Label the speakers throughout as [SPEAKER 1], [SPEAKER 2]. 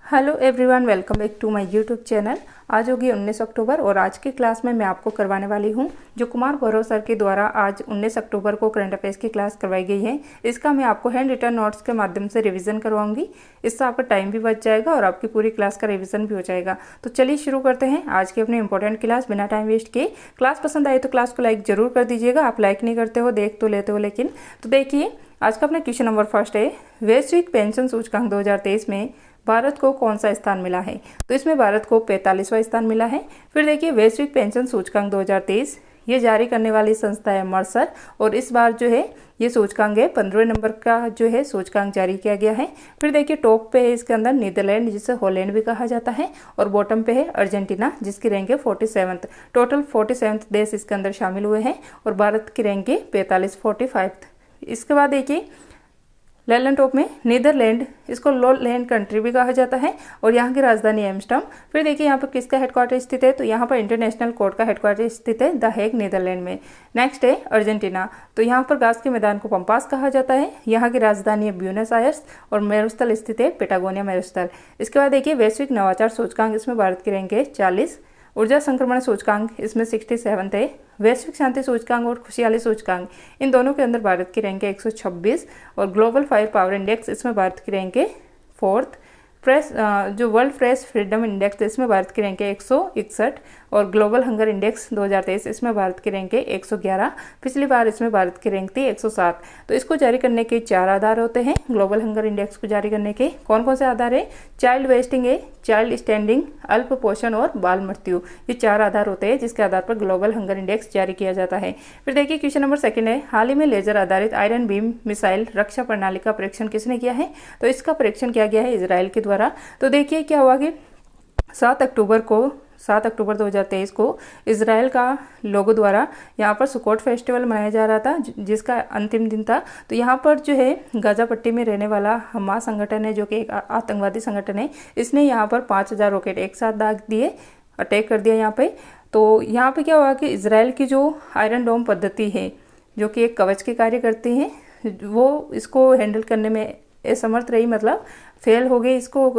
[SPEAKER 1] Hello everyone, welcome back to my YouTube channel. आज होगी 19 अक्टूबर और आज की क्लास में मैं आपको करवाने वाली हूं जो कुमार गौरव सर के द्वारा आज 19 अक्टूबर को करंट अफेयर्स की क्लास करवाई गई है। इसका मैं आपको हैंड रिटन नोट्स के माध्यम से रिवीजन करवाऊंगी। इससे आपका टाइम भी बच जाएगा और आपकी पूरी क्लास का रिवीजन भी हो जाएगा। तो चलिए शुरू करते हैं आज की अपनी इंपॉर्टेंट क्लास बिना टाइम वेस्ट किए। क्लास पसंद आई तो क्लास को लाइक जरूर कर दीजिएगा। आप लाइक नहीं करते हो, देख तो लेते हो लेकिन। तो देखिए आज का अपना क्वेश्चन नंबर फर्स्ट है, वैश्विक पेंशन सूचकांक 2023 में भारत को कौन सा स्थान मिला है। तो इसमें भारत को 45वां स्थान मिला है। फिर देखिए वैश्विक पेंशन सूचकांक 2023 ये जारी करने वाली संस्था है मर्सर और इस बार जो है ये सूचकांक है 15वें नंबर का जो है सूचकांक जारी किया गया है। फिर देखिए टॉप पे है इसके अंदर नीदरलैंड जिसे हॉलैंड भी कहा जाता है और बॉटम पे है अर्जेंटीना जिसकी रैंक है 47। टोटल 47 देश इसके अंदर शामिल हुए हैं और भारत की रैंक है 45। इसके बाद देखिए लैंड टॉप में नीदरलैंड, इसको लोलैंड कंट्री भी कहा जाता है और यहाँ की राजधानी एम्स्टर्डम। फिर देखिए यहाँ पर किसका हेडक्वार्टर स्थित है, तो यहाँ पर इंटरनेशनल कोर्ट का हेडक्वार्टर स्थित है द हेग नीदरलैंड में। नेक्स्ट है अर्जेंटीना, तो यहाँ पर घास के मैदान को पंपास कहा जाता है। यहाँ की राजधानी है ब्यूनस आयर्स और मरुस्थल स्थित है पेटागोनिया मरुस्थल। इसके बाद देखिए वैश्विक नवाचार सूचकांक, इसमें भारत की रैंक है 40। ऊर्जा संक्रमण सूचकांक इसमें 67 है। वैश्विक शांति सूचकांक और खुशहाली सूचकांक इन दोनों के अंदर भारत की रैंक है 126 और ग्लोबल फायर पावर इंडेक्स इसमें भारत की रैंक है 4th। प्रेस जो वर्ल्ड प्रेस फ्रीडम इंडेक्स इसमें भारत की रैंक है 161 और ग्लोबल हंगर इंडेक्स 2023 इसमें भारत की रैंक है 111। पिछली बार इसमें भारत की रैंक थी 107। तो इसको जारी करने के 4 आधार होते हैं। ग्लोबल हंगर इंडेक्स को जारी करने के कौन कौन से आधार है, चाइल्ड वेस्टिंग है, चाइल्ड स्टैंडिंग, अल्प पोषण और बाल मृत्यु, ये 4 आधार होते हैं जिसके आधार पर ग्लोबल हंगर इंडेक्स जारी किया जाता है। फिर देखिए क्वेश्चन नंबर सेकंड है, हाल ही में लेजर आधारित आयरन बीम मिसाइल रक्षा प्रणाली का परीक्षण किसने किया है। तो इसका परीक्षण किया गया है इजराइल के द्वारा। तो देखिए क्या हुआ कि 7 अक्टूबर 2023 को इजराइल का लोगों द्वारा यहाँ पर सुकोट फेस्टिवल मनाया जा रहा था जिसका अंतिम दिन था। तो यहाँ पर जो है गाजा पट्टी में रहने वाला हमास संगठन है जो कि एक आतंकवादी संगठन है, इसने यहाँ पर 5000 रॉकेट एक साथ दाग दिए, अटैक कर दिया यहाँ पे। तो यहाँ पे क्या हुआ कि इजराइल की जो आयरन डोम पद्धति है जो कि एक कवच के कार्य करती है, वो इसको हैंडल करने में असमर्थ रही, मतलब फेल हो गई इसको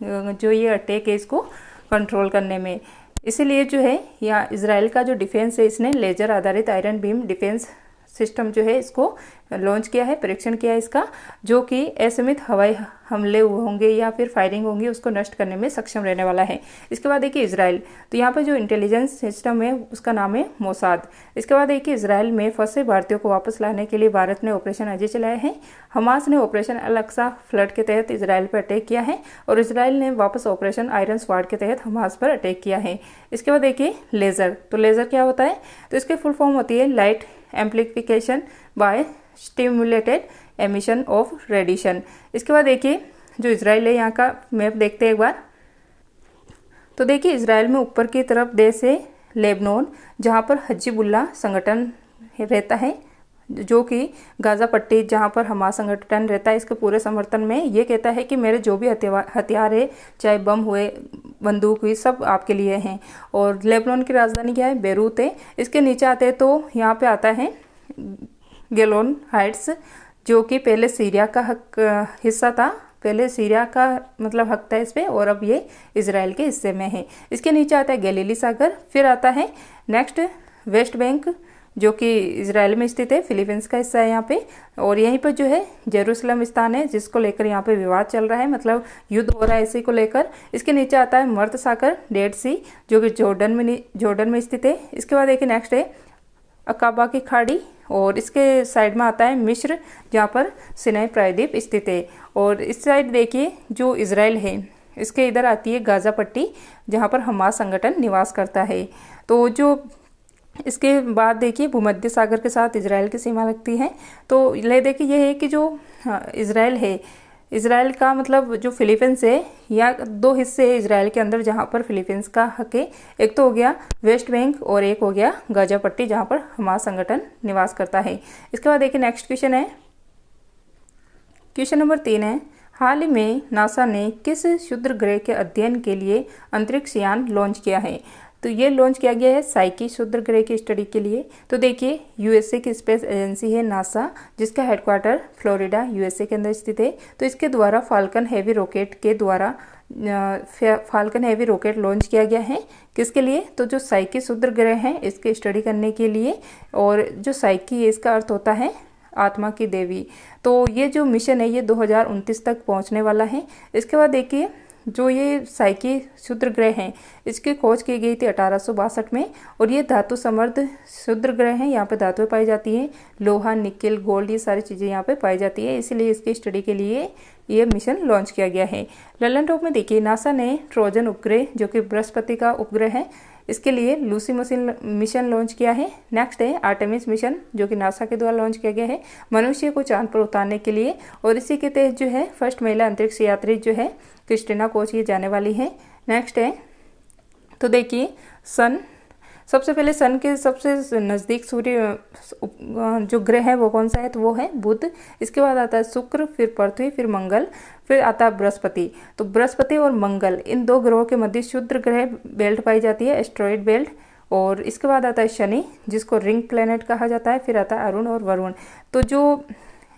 [SPEAKER 1] जो ये अटैक है इसको कंट्रोल करने में। इसीलिए जो है यहाँ इजराइल का जो डिफेंस है इसने लेजर आधारित आयरन बीम डिफेंस सिस्टम जो है इसको लॉन्च किया है, परीक्षण किया है इसका, जो कि असीमित हवाई हमले होंगे या फिर फायरिंग होंगी उसको नष्ट करने में सक्षम रहने वाला है। इसके बाद देखिए इजराइल, तो यहाँ पर जो इंटेलिजेंस सिस्टम है उसका नाम है मोसाद। इसके बाद देखिए इजराइल में फंसे भारतीयों को वापस लाने के लिए भारत ने ऑपरेशन अजय चलाया है। हमास ने ऑपरेशन अल-अक्सा फ्लड के तहत इजराइल पर अटैक किया है और इजराइल ने वापस ऑपरेशन आयरन स्वॉर्ड के तहत हमास पर अटैक किया है। इसके बाद देखिए लेजर, तो लेजर क्या होता है, तो इसकी फुल फॉर्म होती है light amplification by stimulated emission of radiation. इसके बाद देखिए जो इजराइल है यहाँ का मैप देखते हैं एक बार। तो देखिए इजराइल में ऊपर की तरफ देश है लेबनान जहाँ पर हिजबुल्लाह संगठन रहता है जो कि गाजा पट्टी जहाँ पर हमास संगठन रहता है इसके पूरे समर्थन में ये कहता है कि मेरे जो भी हथियार है, चाहे बम हुए, बंदूक हुई, सब आपके लिए हैं। और लेबनान की राजधानी क्या है, बेरूत है। इसके नीचे आते हैं तो यहाँ पे आता है गोलान हाइट्स जो कि पहले सीरिया का हिस्सा था, पहले सीरिया का मतलब हक था इस पे और अब ये इजराइल के हिस्से में है। इसके नीचे आता है गैलीली सागर। फिर आता है नेक्स्ट वेस्ट बैंक जो कि इजराइल में स्थित है, फिलीपींस का हिस्सा है यहाँ पे। और यहीं पर जो है जेरूसलम स्थान है जिसको लेकर यहाँ पे विवाद चल रहा है, मतलब युद्ध हो रहा है इसी को लेकर। इसके नीचे आता है मर्द सागर डेड सी जो कि जॉर्डन में स्थित है। इसके बाद देखिए नेक्स्ट है अकाबा की खाड़ी और इसके साइड में आता है मिस्र जहाँ पर सिनाई प्रायद्वीप स्थित है। और इस साइड देखिए जो इजराइल है इसके इधर आती है गाजा पट्टी जहाँ पर हमास संगठन निवास करता है। तो जो इसके बाद देखिए भूमध्य सागर के साथ इजराइल की सीमा लगती है। तो ले देखिए ये है कि जो इजराइल है, इजराइल का मतलब जो फिलीपींस है या 2 हिस्से है इजराइल के अंदर जहाँ पर फिलीपींस का हक है। एक तो हो गया वेस्ट बैंक और एक हो गया गाजा पट्टी जहाँ पर हमास संगठन निवास करता है। इसके बाद देखिए नेक्स्ट क्वेश्चन है, क्वेश्चन नंबर 3 है, हाल ही में नासा ने किस क्षुद्र ग्रह के अध्ययन के लिए अंतरिक्ष यान लॉन्च किया है। तो ये लॉन्च किया गया है साइकी क्षुद्र ग्रह की स्टडी के लिए। तो देखिए यूएसए की स्पेस एजेंसी है नासा, जिसका हेडक्वार्टर फ्लोरिडा यूएसए के अंदर स्थित है। तो इसके द्वारा फाल्कन हेवी रॉकेट के द्वारा फाल्कन हेवी रॉकेट लॉन्च किया गया है। किसके लिए? तो जो साइकी क्षुद्र ग्रह है इसके स्टडी करने के लिए। और जो साइकी है इसका अर्थ होता है आत्मा की देवी। तो ये जो मिशन है ये 2029 तक पहुंचने वाला है। इसके बाद देखिए जो ये साइकी क्षुद्र ग्रह हैं इसकी खोज की गई थी 1862 में। और ये धातु समृद्ध क्षुद्र ग्रह हैं, यहाँ पे धातुएं पाई जाती हैं, लोहा, निकेल, गोल्ड, ये सारी चीज़ें यहाँ पे पाई जाती है। इसीलिए इसकी स्टडी के लिए ये मिशन लॉन्च किया गया है। ललन टॉप में देखिए नासा ने ट्रोजन उपग्रह जो कि बृहस्पति का उपग्रह है इसके लिए लूसी मिशन लॉन्च किया है। नेक्स्ट है आर्टेमिस मिशन जो कि नासा के द्वारा लॉन्च किया गया है मनुष्य को चांद पर उतारने के लिए। और इसी के तहत जो है फर्स्ट महिला अंतरिक्ष यात्री जो है क्रिस्टीना कोच ये जाने वाली है। नेक्स्ट है तो देखिए सन, सबसे पहले सन के सबसे नज़दीक सूर्य जो ग्रह है वो कौन सा है? तो वो है बुध। इसके बाद आता है शुक्र, फिर पृथ्वी, फिर मंगल, फिर आता है बृहस्पति। तो बृहस्पति और मंगल इन दो ग्रहों के मध्य क्षुद्र ग्रह बेल्ट पाई जाती है, एस्ट्रॉइड बेल्ट। और इसके बाद आता है शनि जिसको रिंग प्लैनेट कहा जाता है। फिर आता है अरुण और वरुण। तो जो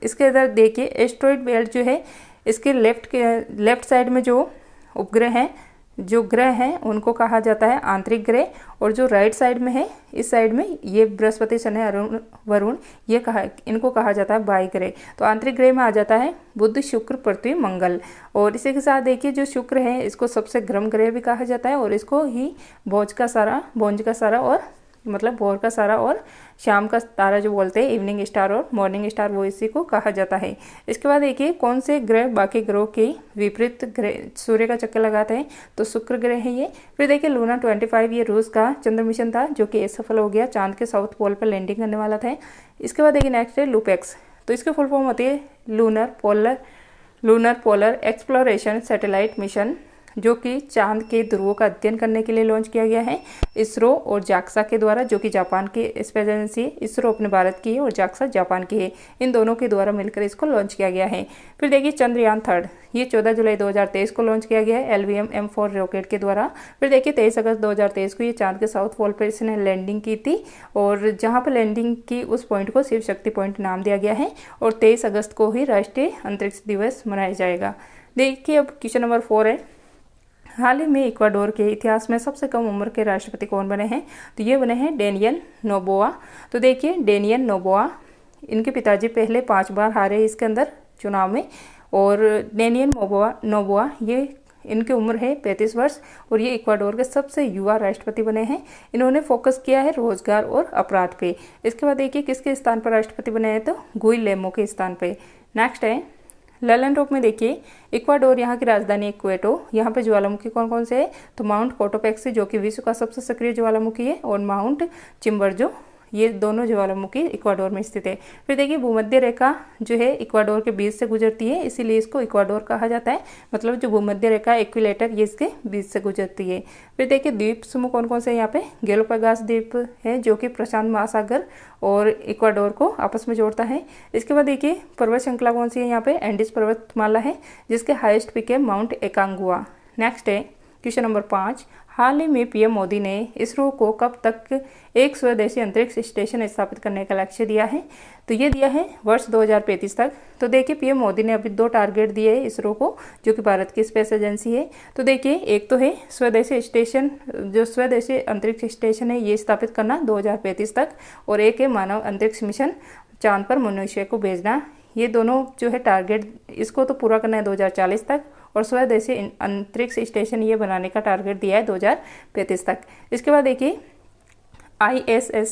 [SPEAKER 1] इसके इधर देखिए एस्ट्रॉइड बेल्ट जो है इसके लेफ्ट साइड में जो उपग्रह हैं, जो ग्रह हैं उनको कहा जाता है आंतरिक ग्रह। और जो राइट साइड में है इस साइड में ये बृहस्पति, शनि, अरुण, वरुण ये इनको कहा जाता है बाह्य ग्रह। तो आंतरिक ग्रह में आ जाता है बुध, शुक्र, पृथ्वी, मंगल। और इसी के साथ देखिए जो शुक्र है इसको सबसे गर्म ग्रह भी कहा जाता है और इसको ही भोज का सारा और मतलब भोर का सारा और शाम का तारा जो बोलते हैं इवनिंग स्टार और मॉर्निंग स्टार, वो इसी को कहा जाता है। इसके बाद देखिए कौन से ग्रह बाकी ग्रहों के विपरीत ग्रह सूर्य का चक्कर लगाते हैं? तो शुक्र ग्रह है ये। फिर देखिए लूना 25 ये रूस का चंद्र मिशन था जो कि असफल हो गया, चांद के साउथ पोल पर लैंडिंग करने वाला था। इसके बाद देखिए नेक्स्ट है लूपेक्स। तो इसके फुल फॉर्म होती है lunar polar exploration satellite mission, जो कि चांद के ध्रुवों का अध्ययन करने के लिए लॉन्च किया गया है इसरो और जाक्सा के द्वारा, जो कि जापान की स्पेस एजेंसी। इसरो अपने भारत की है और जाक्सा जापान की है, इन दोनों के द्वारा मिलकर इसको लॉन्च किया गया है। फिर देखिए चंद्रयान 3 ये 14 जुलाई 2023 को लॉन्च किया गया है LVM M4 रॉकेट के द्वारा। फिर देखिए 23 अगस्त 2023 को ये चांद के साउथ पोल पर इसने लैंडिंग की थी और जहाँ पर लैंडिंग की उस पॉइंट को शिव शक्ति पॉइंट नाम दिया गया है। और 23 अगस्त को ही राष्ट्रीय अंतरिक्ष दिवस मनाया जाएगा। देखिए अब क्वेश्चन नंबर 4 है, हाल ही में इक्वाडोर के इतिहास में सबसे कम उम्र के राष्ट्रपति कौन बने हैं? तो ये बने हैं डेनियल नोबोआ। तो देखिए डेनियल नोबोआ, इनके पिताजी पहले 5 बार हारे इसके अंदर चुनाव में। और डेनियल नोबोआ ये इनकी उम्र है 35 वर्ष और ये इक्वाडोर के सबसे युवा राष्ट्रपति बने हैं। इन्होंने फोकस किया है रोजगार और अपराध पे। इसके बाद देखिए किसके स्थान पर राष्ट्रपति बने हैं? तो गुइलेमो के स्थान पे। नेक्स्ट है ललन टॉप में देखिए इक्वाडोर, यहाँ की राजधानी है क्वेटो। यहाँ पे ज्वालामुखी कौन कौन से है? तो माउंट कोटोपेक्सी जो कि विश्व का सबसे सक्रिय ज्वालामुखी है और माउंट चिम्बरजो, ये दोनों ज्वालामुखी इक्वाडोर में स्थित है। फिर देखिए भूमध्य रेखा जो है इक्वाडोर के बीच से गुजरती है, इसीलिए इसको इक्वाडोर कहा जाता है। मतलब जो भूमध्य रेखा इक्विलेटर ये इसके बीच से गुजरती है। फिर देखिए द्वीप समूह कौन कौन से यहाँ पे? गैलोपागोस द्वीप है जो कि प्रशांत महासागर और इक्वाडोर को आपस में जोड़ता है। इसके बाद देखिए पर्वत श्रृंखला कौन सी है? यहाँ पे एंडीज पर्वतमाला है जिसके हाईएस्ट पिक है माउंट एकांगुआ। नेक्स्ट है क्वेश्चन नंबर 5, हाल ही में पीएम मोदी ने इसरो को कब तक एक स्वदेशी अंतरिक्ष स्टेशन स्थापित करने का लक्ष्य दिया है? तो ये दिया है वर्ष 2035 तक। तो देखिए पीएम मोदी ने अभी 2 टारगेट दिए हैं इसरो को, जो कि भारत की स्पेस एजेंसी है। तो देखिए एक तो है स्वदेशी स्टेशन, जो स्वदेशी अंतरिक्ष स्टेशन है ये स्थापित करना 2035 तक, और एक है मानव अंतरिक्ष मिशन, चांद पर मनुष्य को भेजना। ये दोनों जो है टारगेट, इसको तो पूरा करना है 2040 तक, और स्वदेशी अंतरिक्ष स्टेशन ये बनाने का टारगेट दिया है 2035 तक। इसके बाद देखिए ISS,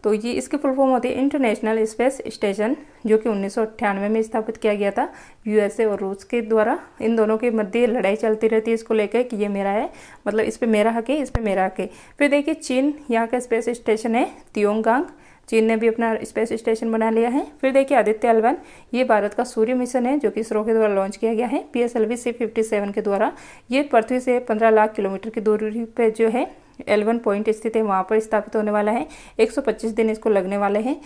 [SPEAKER 1] तो ये इसकी फुल फॉर्म होती है इंटरनेशनल स्पेस स्टेशन, जो कि 1998 में स्थापित किया गया था USA और रूस के द्वारा। इन दोनों के मध्य लड़ाई चलती रहती है इसको लेकर कि ये मेरा है, मतलब इस पे मेरा हक है, इस पे मेरा हक है। फिर देखिए चीन, यहाँ का स्पेस स्टेशन है तियोंगांग, चीन ने भी अपना स्पेस स्टेशन बना लिया है। फिर देखिए आदित्य L1, ये भारत का सूर्य मिशन है जो कि इसरो के द्वारा लॉन्च किया गया है PSLV C57 के द्वारा। ये पृथ्वी से 15 लाख किलोमीटर की दूरी पे जो है L1 पॉइंट स्थित है, वहाँ पर स्थापित होने वाला है। 125 दिन इसको लगने वाले हैं।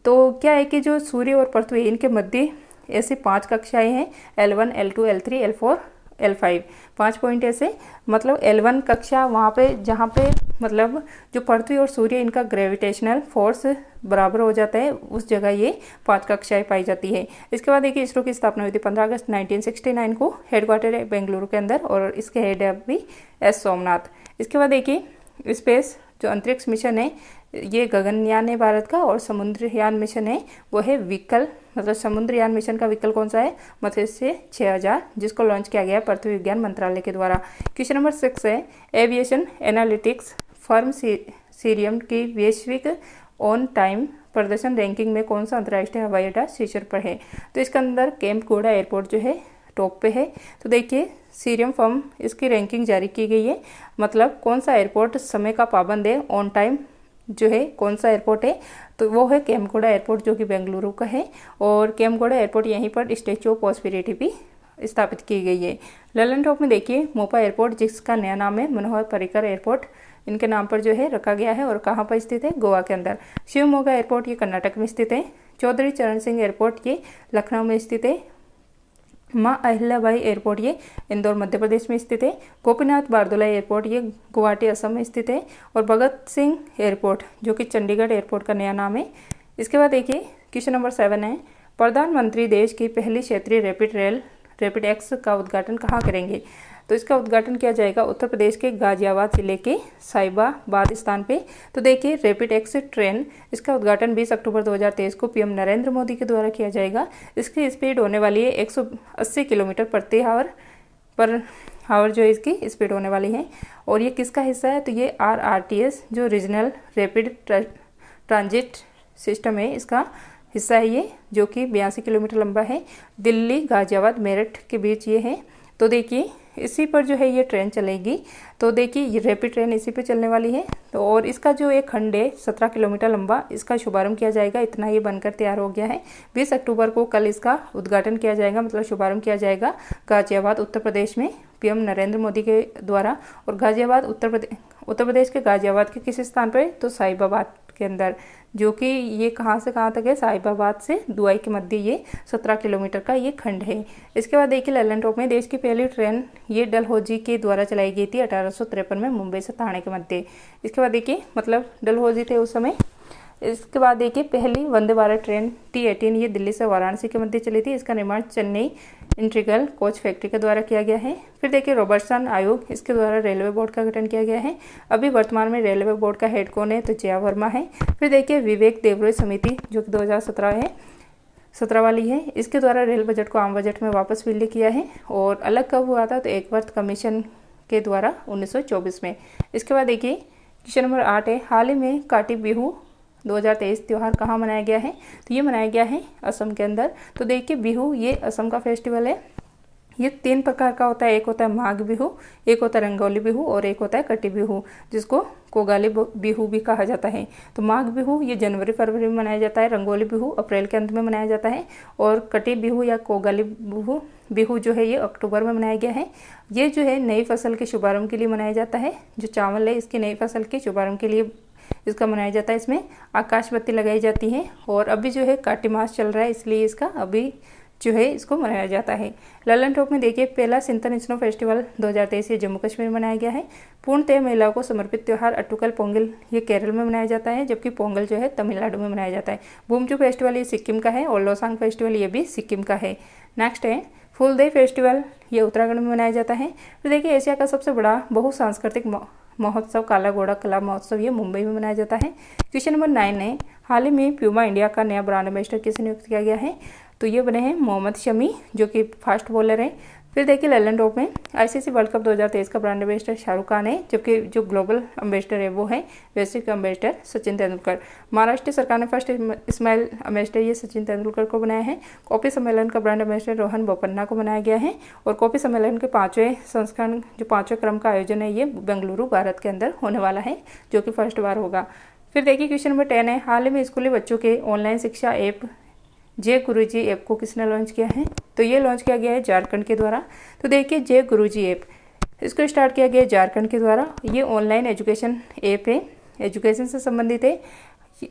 [SPEAKER 1] तो क्या है कि जो सूर्य और पृथ्वी इनके मध्य ऐसी 5 कक्षाएं हैं L1, L2, L3, L4 L5। 5 point ऐसे मतलब L1 कक्षा वहाँ पे जहाँ पे मतलब जो पृथ्वी और सूर्य इनका ग्रेविटेशनल फोर्स बराबर हो जाता है, उस जगह ये 5 कक्षाएं पाई जाती है। इसके बाद देखिए इसरो की स्थापना हुई थी 15 अगस्त 1969 को। हेडक्वार्टर है बेंगलुरु के अंदर और इसके हेड है अभी एस सोमनाथ। इसके बाद देखिए स्पेस जो अंतरिक्ष मिशन है ये गगनयान है भारत का, और समुद्रयान मिशन है वो है विकल, मतलब समुद्रयान मिशन का विकल कौन सा है, मत्स्य 6000, जिसको लॉन्च किया गया है पृथ्वी विज्ञान मंत्रालय के द्वारा। क्वेश्चन नंबर 6 है एविएशन एनालिटिक्स फर्म सीरियम की वैश्विक ऑन टाइम प्रदर्शन रैंकिंग में कौन सा अंतर्राष्ट्रीय हवाई अड्डा शीर्ष पर है। तो इसके अंदर केम्पगोड़ा एयरपोर्ट जो है टॉप पे है। तो देखिए सीरियम फर्म इसकी रैंकिंग जारी की गई है, मतलब कौन सा एयरपोर्ट समय का पाबंद है, ऑन टाइम जो है कौन सा एयरपोर्ट है, तो वो है केम्पगोड़ा एयरपोर्ट जो कि बेंगलुरु का है। और केम्पगोड़ा एयरपोर्ट यहीं पर स्टैच्यू ऑफ प्रॉस्पेरिटी भी स्थापित की गई है। ललन टॉप में देखिए मोपा एयरपोर्ट जिसका नया नाम है मनोहर पर्रिकर एयरपोर्ट, इनके नाम पर जो है रखा गया है और कहाँ पर स्थित है, गोवा के अंदर। शिवमोगा एयरपोर्ट ये कर्नाटक में स्थित है। चौधरी चरण सिंह एयरपोर्ट ये लखनऊ में स्थित है। माँ अहिल्याबाई एयरपोर्ट ये इंदौर मध्य प्रदेश में स्थित है। गोपीनाथ बारदोलाई एयरपोर्ट ये गुवाहाटी असम में स्थित है। और भगत सिंह एयरपोर्ट जो कि चंडीगढ़ एयरपोर्ट का नया नाम है। इसके बाद देखिए क्वेश्चन नंबर 7 है प्रधानमंत्री देश की पहली क्षेत्रीय रैपिड रेल रैपिड एक्स का उद्घाटन कहाँ करेंगे। तो इसका उद्घाटन किया जाएगा उत्तर प्रदेश के गाजियाबाद जिले के साहिबाबाद स्थान पे। तो देखिए रैपिड एक्स ट्रेन इसका उद्घाटन 20 अक्टूबर 2023 को पीएम नरेंद्र मोदी के द्वारा किया जाएगा। इसकी स्पीड होने वाली है 180 किलोमीटर प्रति आवर जो इसकी स्पीड होने वाली है। और ये किसका हिस्सा है, तो ये RRTS जो रीजनल रैपिड ट्रांजिट सिस्टम है इसका हिस्सा है ये, जो कि 82 किलोमीटर लंबा है। दिल्ली गाजियाबाद मेरठ के बीच ये है। तो देखिए इसी पर जो है ये ट्रेन चलेगी। तो देखिए ये रैपिड ट्रेन इसी पे चलने वाली है। तो और इसका जो एक खंड है 17 किलोमीटर लंबा, इसका शुभारंभ किया जाएगा। इतना ये बनकर तैयार हो गया है। 20 अक्टूबर को कल इसका उद्घाटन किया जाएगा, मतलब शुभारंभ किया जाएगा गाजियाबाद उत्तर प्रदेश में पीएम नरेंद्र मोदी के द्वारा। और गाजियाबाद उत्तर प्रदेश के गाजियाबाद के किस स्थान पर, तो साहिबाबाद के अंदर, जो कि ये कहाँ से कहाँ तक है, साहिबाबाद से दुआई के मध्य ये 17 किलोमीटर का ये खंड है। इसके बाद देखिए ललन टॉप में देश की पहली ट्रेन ये डलहौजी के द्वारा चलाई गई थी 1853 में मुंबई से ठाणे के मध्य। इसके बाद देखिए मतलब डलहौजी थे उस समय। इसके बाद देखिए पहली वंदे भारत ट्रेन T18 ये दिल्ली से वाराणसी के मध्य चली थी। इसका निर्माण चेन्नई इंटीग्रल कोच फैक्ट्री के द्वारा किया गया है। फिर देखिए रॉबर्टसन आयोग, इसके द्वारा रेलवे बोर्ड का गठन किया गया है। अभी वर्तमान में रेलवे बोर्ड का हेड कौन है, तो जया वर्मा है। फिर देखिए विवेक देवरोय समिति जो कि 2017 है, 17 वाली है, इसके द्वारा रेल बजट को आम बजट में वापस विलय किया है। और अलग कब हुआ था, तो एकवर्थ कमीशन के द्वारा 1924 में। इसके बाद देखिए क्वेश्चन नंबर 8 है हाल ही में काटी बिहू 2023 त्यौहार कहाँ मनाया गया है, तो ये मनाया गया है असम के अंदर। तो देखिए बिहू ये असम का फेस्टिवल है। ये 3 प्रकार का होता है, एक होता है माघ बिहू, एक होता है रंगोली बिहू और एक होता है कटी बिहू, जिसको कोगाली बिहू भी कहा जाता है। तो माघ बिहू ये जनवरी फरवरी में मनाया जाता है, रंगोली बिहू अप्रैल के अंत में मनाया जाता है, और कटी बिहू या कोगाली बिहू जो है ये अक्टूबर में मनाया गया है। ये जो है नई फसल के शुभारंभ के लिए मनाया जाता है। जो चावल है इसकी नई फसल के शुभारंभ के लिए इसका मनाया जाता है। इसमें आकाश बत्ती लगाई जाती है। और अभी जो है काटी मास चल रहा है, इसलिए इसका अभी जो है इसको मनाया जाता है। ललन टॉप में देखिए पहला सिंथन स्नो फेस्टिवल 2023 ये जम्मू कश्मीर में मनाया गया है। पूर्णतः महिलाओं को समर्पित त्यौहार अट्टुकल पोंगल ये केरल में मनाया जाता है, जबकि पोंगल जो है तमिलनाडु में मनाया जाता है। बूमचू फेस्टिवल ये सिक्किम का है और लोसांग फेस्टिवल ये भी सिक्किम का है। नेक्स्ट है फूलदेई फेस्टिवल ये उत्तराखंड में मनाया जाता है। तो देखिए एशिया का सबसे बड़ा बहुसांस्कृतिक महोत्सव काला घोड़ा कला महोत्सव ये मुंबई में मनाया जाता है। क्वेश्चन नंबर 9 है हाल ही में प्यूमा इंडिया का नया ब्रांड एम्बेसडर किसे नियुक्त किया गया है, तो ये बने हैं मोहम्मद शमी जो कि फास्ट बॉलर हैं। फिर देखिए ललन टॉप में ICC वर्ल्ड कप 2023 का ब्रांड एम्बेसडर शाहरुख खान है, जबकि जो ग्लोबल एम्बेसडर है वो है वैश्विक एम्बेसडर सचिन तेंदुलकर। महाराष्ट्र सरकार ने फर्स्ट स्माइल एम्बेसडर ये सचिन तेंदुलकर को बनाया है। कॉफी सम्मेलन का ब्रांड एम्बेसडर रोहन बोपन्ना को बनाया गया है। और कॉफी सम्मेलन के 5वें संस्करण जो 5वें क्रम का आयोजन है ये बेंगलुरु भारत के अंदर होने वाला है, जो कि फर्स्ट बार होगा। फिर देखिए क्वेश्चन नंबर 10 है हाल ही में स्कूली बच्चों के ऑनलाइन शिक्षा ऐप जय गुरुजी ऐप को किसने लॉन्च किया है, तो ये लॉन्च किया गया है झारखंड के द्वारा। तो देखिए जय गुरुजी ऐप इसको स्टार्ट किया गया है झारखंड के द्वारा। ये ऑनलाइन एजुकेशन ऐप है, एजुकेशन से संबंधित है।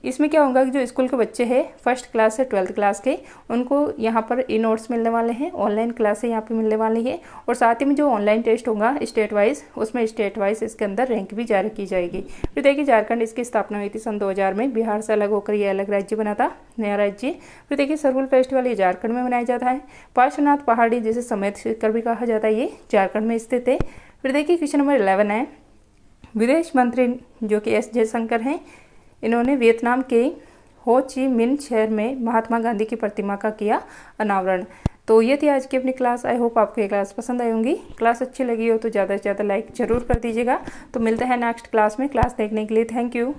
[SPEAKER 1] इसमें क्या होगा कि जो स्कूल के बच्चे हैं फर्स्ट क्लास से 12th क्लास के, उनको यहाँ पर ई नोट्स मिलने वाले हैं, ऑनलाइन क्लासें यहाँ पे मिलने वाली है, और साथ ही में जो ऑनलाइन टेस्ट होगा स्टेट वाइज, उसमें स्टेट वाइज इसके अंदर रैंक भी जारी की जाएगी। फिर देखिए झारखंड इसकी स्थापना हुई थी सन 2000 में, बिहार से अलग होकर ये अलग राज्य बना था, नया राज्य। फिर देखिए सरहुल फेस्टिवल ये झारखंड में मनाया जाता है। पार्श्वनाथ पहाड़ी जिसे समेत शिखर भी कहा जाता है, ये झारखंड में स्थित है। फिर देखिए क्वेश्चन नंबर 11 है, विदेश मंत्री जो कि एस जयशंकर हैं, इन्होंने वियतनाम के हो ची मिन शहर में महात्मा गांधी की प्रतिमा का किया अनावरण। तो ये थी आज की अपनी क्लास। आई होप आपको ये क्लास पसंद आई होंगी। क्लास अच्छी लगी हो तो ज़्यादा से ज़्यादा लाइक ज़रूर कर दीजिएगा। तो मिलते हैं नेक्स्ट क्लास में। क्लास देखने के लिए थैंक यू।